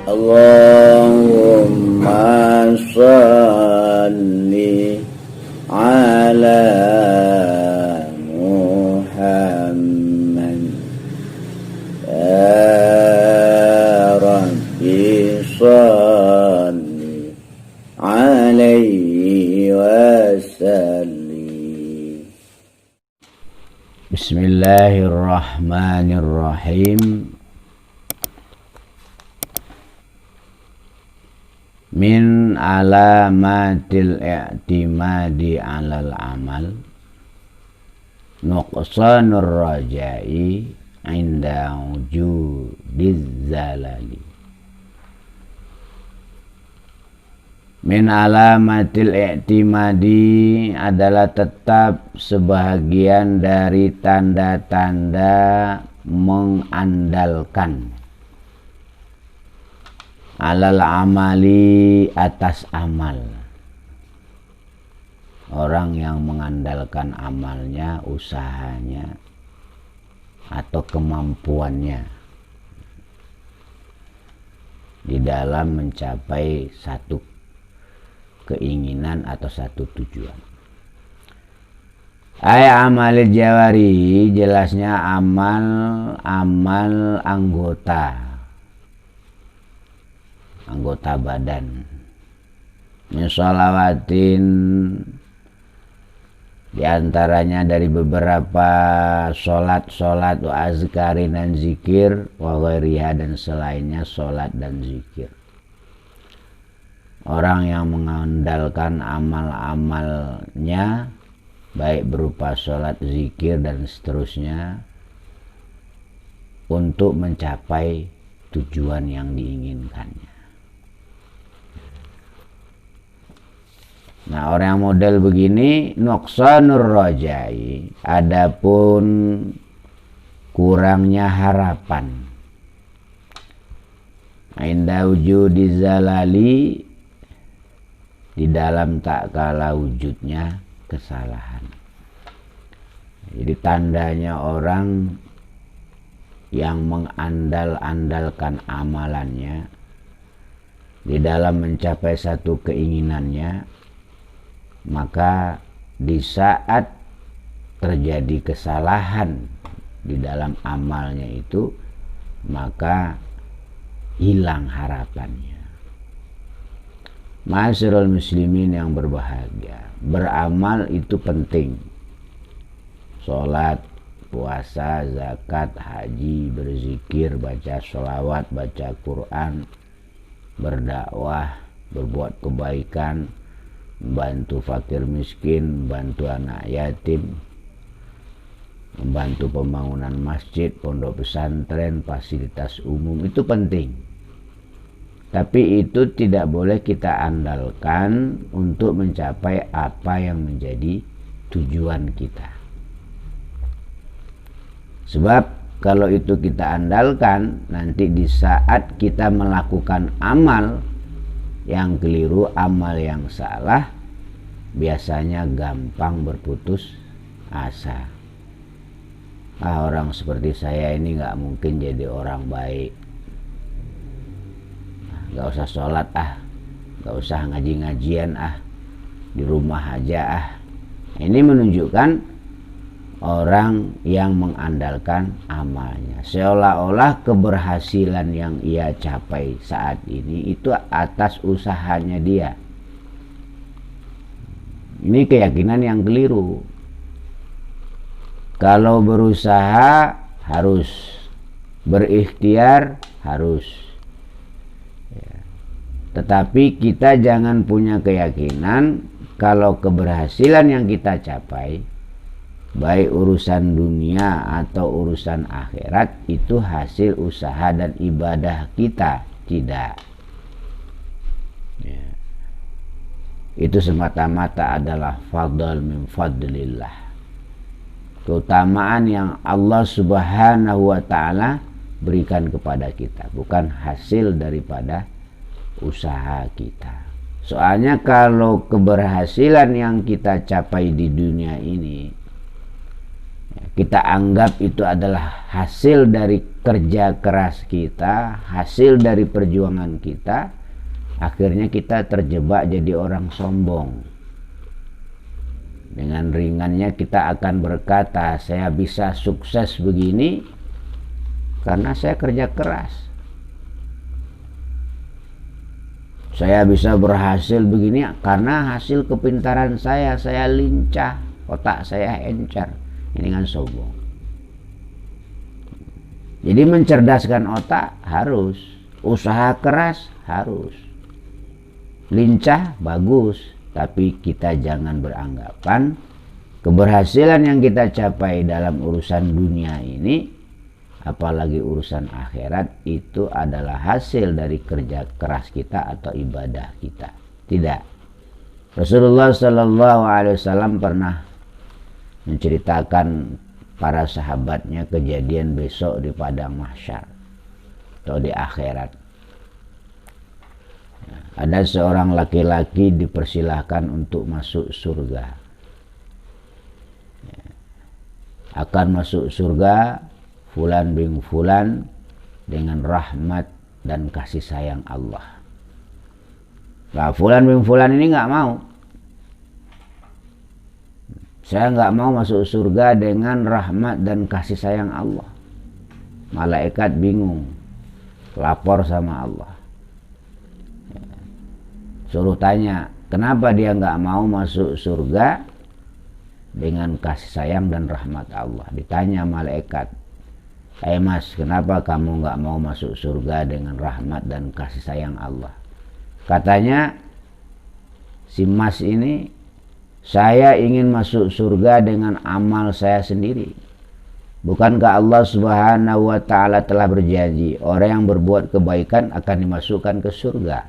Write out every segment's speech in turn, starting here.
Allahumma salli ala Muhammad ya Rabbi salli alaihi wasallim. Bismillahirrahmanirrahim. Min alamatil i'timadi alal amal nuqsanur rajai inda wujudiz zalali. Min alamatil i'timadi adalah tetap sebahagian dari tanda-tanda mengandalkan alal amali atas amal. Orang yang mengandalkan amalnya, usahanya atau kemampuannya di dalam mencapai satu keinginan atau satu tujuan. Amalil jawari, jelasnya amal anggota badan. Min sholawatin, diantaranya dari beberapa sholat wa azkarin dan zikir, wa ghairiha dan selainnya sholat dan zikir. Orang yang mengandalkan amal-amalnya baik berupa sholat, zikir dan seterusnya untuk mencapai tujuan yang diinginkannya. Nah, orang model begini nuqsanur rajai, adapun kurangnya harapan. Inda wujudi zalali, di dalam tak kala wujudnya kesalahan. Jadi tandanya orang yang mengandalkan amalannya di dalam mencapai satu keinginannya, maka di saat terjadi kesalahan di dalam amalnya itu, maka hilang harapannya. Ma'asyiral muslimin yang berbahagia, beramal itu penting. Sholat, puasa, zakat, haji, berzikir, baca sholawat, baca Quran, berdakwah, berbuat kebaikan, membantu fakir miskin, membantu anak yatim, membantu pembangunan masjid, pondok pesantren, fasilitas umum, itu penting. Tapi itu tidak boleh kita andalkan untuk mencapai apa yang menjadi tujuan kita. Sebab kalau itu kita andalkan, nanti di saat kita melakukan amal yang keliru, amal yang salah, biasanya gampang berputus asa. Orang seperti saya ini nggak mungkin jadi orang baik. Nggak usah sholat nggak usah ngaji-ngajian di rumah aja Ini menunjukkan orang yang mengandalkan amalnya, seolah-olah keberhasilan yang ia capai saat ini itu atas usahanya dia. Ini keyakinan yang keliru. Kalau berusaha harus, berikhtiar harus, tetapi kita jangan punya keyakinan kalau keberhasilan yang kita capai, baik urusan dunia atau urusan akhirat, itu hasil usaha dan ibadah kita. Tidak. Itu semata-mata adalah fadl min fadlillah, keutamaan yang Allah subhanahu wa ta'ala berikan kepada kita, bukan hasil daripada usaha kita. Soalnya kalau keberhasilan yang kita capai di dunia ini kita anggap itu adalah hasil dari kerja keras kita, hasil dari perjuangan kita, akhirnya kita terjebak jadi orang sombong. Dengan ringannya kita akan berkata, saya bisa sukses begini karena saya kerja keras. Saya bisa berhasil begini karena hasil kepintaran saya lincah, otak saya encer. Ini kan sombong. Jadi mencerdaskan otak harus, usaha keras harus, lincah bagus, tapi kita jangan beranggapan keberhasilan yang kita capai dalam urusan dunia ini, apalagi urusan akhirat, itu adalah hasil dari kerja keras kita atau ibadah kita. Tidak. Rasulullah SAW pernah menceritakan para sahabatnya kejadian besok di padang mahsyar atau di akhirat. Ada seorang laki-laki dipersilahkan untuk masuk surga. Akan masuk surga fulan bin fulan dengan rahmat dan kasih sayang Allah. Nah, fulan bin fulan ini nggak mau. Saya nggak mau masuk surga dengan rahmat dan kasih sayang Allah. Malaikat bingung, lapor sama Allah. Suruh tanya, kenapa dia nggak mau masuk surga dengan kasih sayang dan rahmat Allah? Ditanya malaikat, Mas, kenapa kamu nggak mau masuk surga dengan rahmat dan kasih sayang Allah? Katanya, si Mas ini, saya ingin masuk surga dengan amal saya sendiri. Bukankah Allah Subhanahu wa ta'ala telah berjanji, orang yang berbuat kebaikan akan dimasukkan ke surga,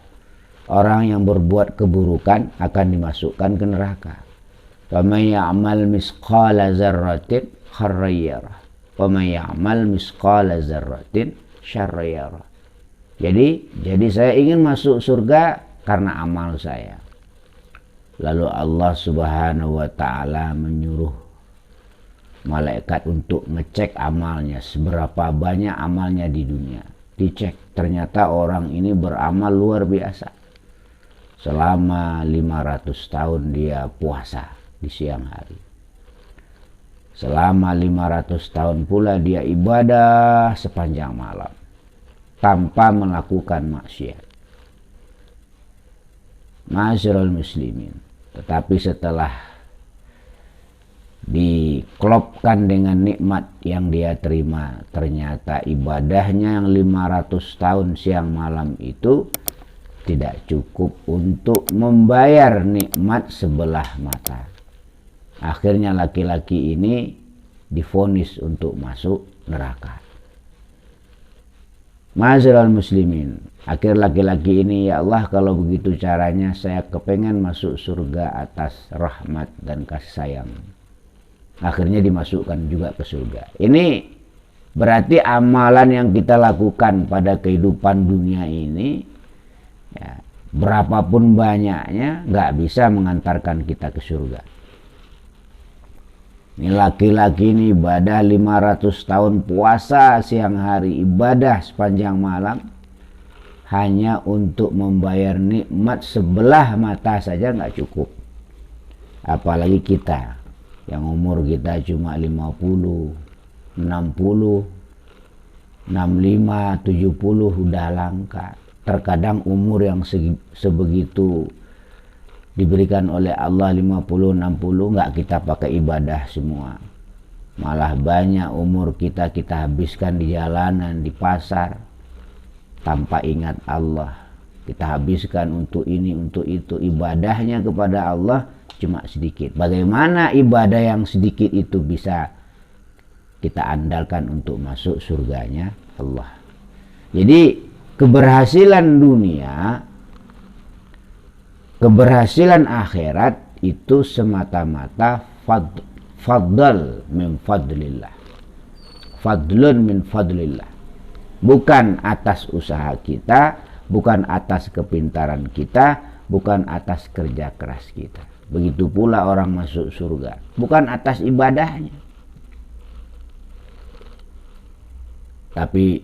orang yang berbuat keburukan akan dimasukkan ke neraka. Faman ya'mal misqala dzarratin khairan yarah, waman ya'mal misqala dzarratin syarran yarah. Jadi saya ingin masuk surga karena amal saya. Lalu Allah Subhanahu wa ta'ala menyuruh malaikat untuk ngecek amalnya, seberapa banyak amalnya di dunia. Dicek, ternyata orang ini beramal luar biasa. Selama 500 tahun dia puasa di siang hari. Selama 500 tahun pula dia ibadah sepanjang malam tanpa melakukan maksiat. Ma'asyiral muslimin, tetapi setelah diklopkan dengan nikmat yang dia terima, ternyata ibadahnya yang 500 tahun siang malam itu tidak cukup untuk membayar nikmat sebelah mata. Akhirnya laki-laki ini divonis untuk masuk neraka. Ma'asyiral muslimin, akhir laki-laki ini, ya Allah, kalau begitu caranya saya kepengen masuk surga atas rahmat dan kasih sayang. Akhirnya dimasukkan juga ke surga. Ini berarti amalan yang kita lakukan pada kehidupan dunia ini, ya, berapapun banyaknya, nggak bisa mengantarkan kita ke surga. Ini laki-laki ini ibadah 500 tahun, puasa siang hari, ibadah sepanjang malam, hanya untuk membayar nikmat sebelah mata saja nggak cukup. Apalagi kita yang umur kita cuma 50, 60, 65, 70 udah langka. Terkadang umur yang sebegitu diberikan oleh Allah 50, 60 nggak kita pakai ibadah semua. Malah banyak umur kita habiskan di jalanan, di pasar, tanpa ingat Allah. Kita habiskan untuk ini, untuk itu. Ibadahnya kepada Allah cuma sedikit. Bagaimana ibadah yang sedikit itu bisa kita andalkan untuk masuk surganya Allah? Jadi keberhasilan dunia, keberhasilan akhirat itu semata-mata fadl min fadlillah. Fadlun min fadlillah. Bukan atas usaha kita, bukan atas kepintaran kita, bukan atas kerja keras kita. Begitu pula orang masuk surga, bukan atas ibadahnya. tapi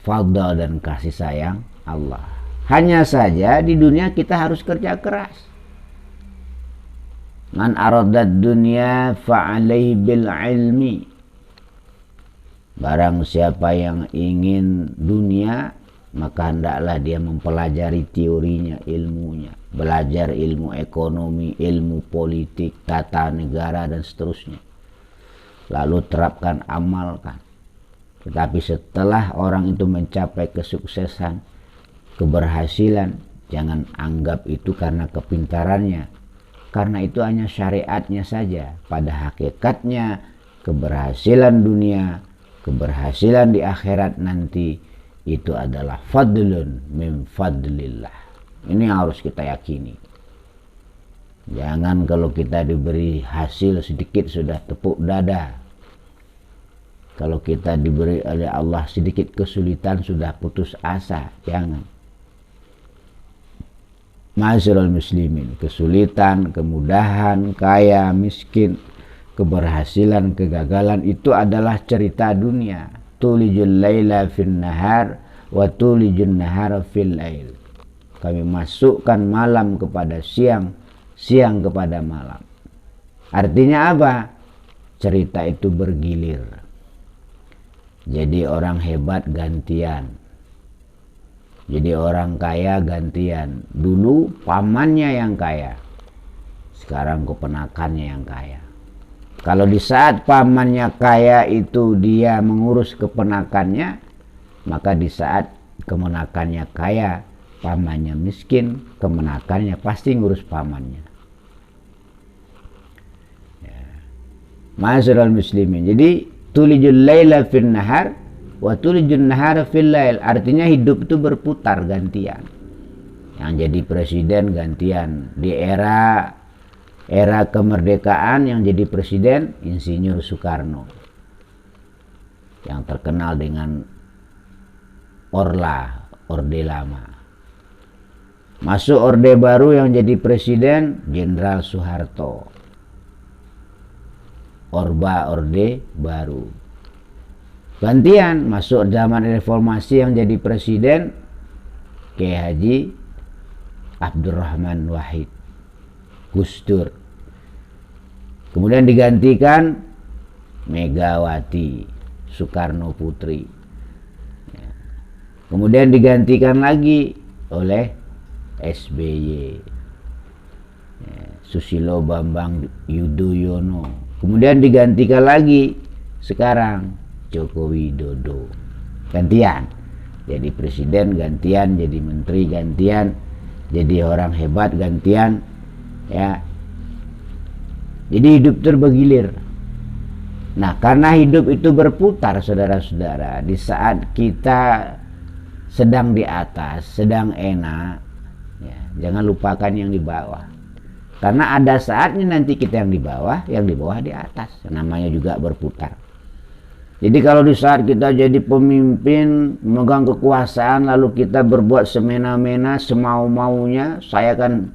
fadl dan kasih sayang Allah. Hanya saja di dunia kita harus kerja keras. Man aradad dunya fa'alaihi bil ilmi. Barang siapa yang ingin dunia, maka hendaklah dia mempelajari teorinya, ilmunya, belajar ilmu ekonomi, ilmu politik, tata negara dan seterusnya. Lalu terapkan, amalkan. Tetapi setelah orang itu mencapai kesuksesan, keberhasilan, jangan anggap itu karena kepintarannya, karena itu hanya syariatnya saja. Pada hakikatnya keberhasilan dunia, keberhasilan di akhirat nanti itu adalah fadlun min fadlillah. Ini harus kita yakini. Jangan kalau kita diberi hasil sedikit sudah tepuk dada. Kalau kita diberi oleh Allah sedikit kesulitan sudah putus asa. Jangan. Ma'asyiral muslimin, kesulitan, kemudahan, kaya, miskin, keberhasilan, kegagalan itu adalah cerita dunia. Tulijul laila fin nahar wa tulijun nahara fil lail. Kami masukkan malam kepada siang, siang kepada malam. Artinya apa? Cerita itu bergilir. Jadi orang hebat gantian. Jadi orang kaya gantian. Dulu pamannya yang kaya, sekarang keponakannya yang kaya. Kalau di saat pamannya kaya itu dia mengurus keponakannya, maka di saat keponakannya kaya, pamannya miskin, keponakannya pasti ngurus pamannya. Ya. Ma'asyiral muslimin. Jadi tulijul laila fin nahar wa tulijun nahara fil lail. Artinya hidup itu berputar gantian. Yang jadi presiden gantian. Di era kemerdekaan yang jadi presiden Insinyur Soekarno, yang terkenal dengan Orde Lama. Masuk Orde Baru yang jadi presiden Jenderal Soeharto. Orde Baru. Gantian masuk zaman reformasi yang jadi presiden Kiai Haji Abdurrahman Wahid, Gus Dur. Kemudian digantikan Megawati Soekarno Putri. Kemudian digantikan lagi oleh SBY, Susilo Bambang Yudhoyono. Kemudian digantikan lagi sekarang Joko Widodo. Gantian jadi presiden, gantian jadi menteri, gantian jadi orang hebat, gantian, ya. Jadi hidup terbegilir. Nah, karena hidup itu berputar, saudara-saudara, di saat kita sedang di atas, sedang enak, ya, jangan lupakan yang di bawah. Karena ada saatnya nanti kita yang di bawah di atas. Namanya juga berputar. Jadi kalau di saat kita jadi pemimpin, memegang kekuasaan, lalu kita berbuat semena-mena, semau-maunya, saya kan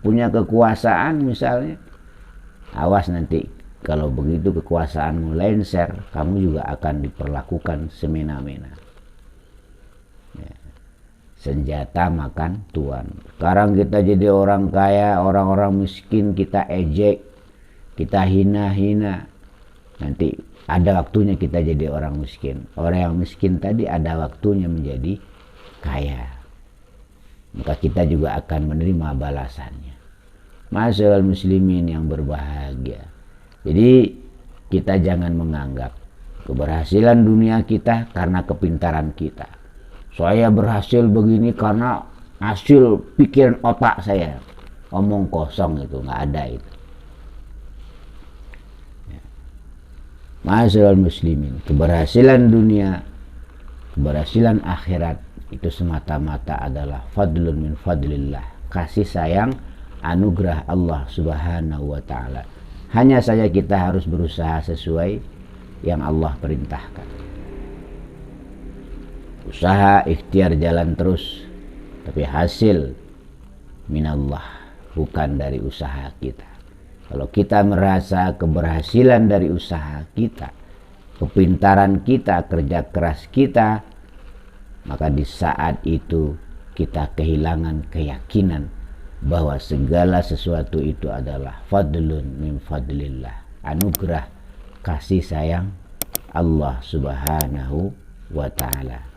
punya kekuasaan misalnya, awas nanti kalau begitu kekuasaanmu lenser, kamu juga akan diperlakukan semena-mena. Ya. Senjata makan tuan. Sekarang kita jadi orang kaya, orang-orang miskin kita ejek, kita hina-hina. Nanti ada waktunya kita jadi orang miskin. Orang yang miskin tadi ada waktunya menjadi kaya. Maka kita juga akan menerima balasannya. Ma'asyiral muslimin yang berbahagia. Jadi kita jangan menganggap keberhasilan dunia kita karena kepintaran kita. Saya berhasil begini karena hasil pikiran otak saya. Omong kosong itu, nggak ada itu. Ma'asyiral muslimin, keberhasilan dunia, keberhasilan akhirat itu semata-mata adalah fadlun min fadlillah, kasih sayang, anugerah Allah Subhanahu wa ta'ala. Hanya saja kita harus berusaha sesuai yang Allah perintahkan. Usaha, ikhtiar, jalan terus, tapi hasil minallah, bukan dari usaha kita. Kalau kita merasa keberhasilan dari usaha kita, kepintaran kita, kerja keras kita, maka di saat itu kita kehilangan keyakinan bahwa segala sesuatu itu adalah fadlun min fadlillah, anugerah kasih sayang Allah Subhanahu wa ta'ala.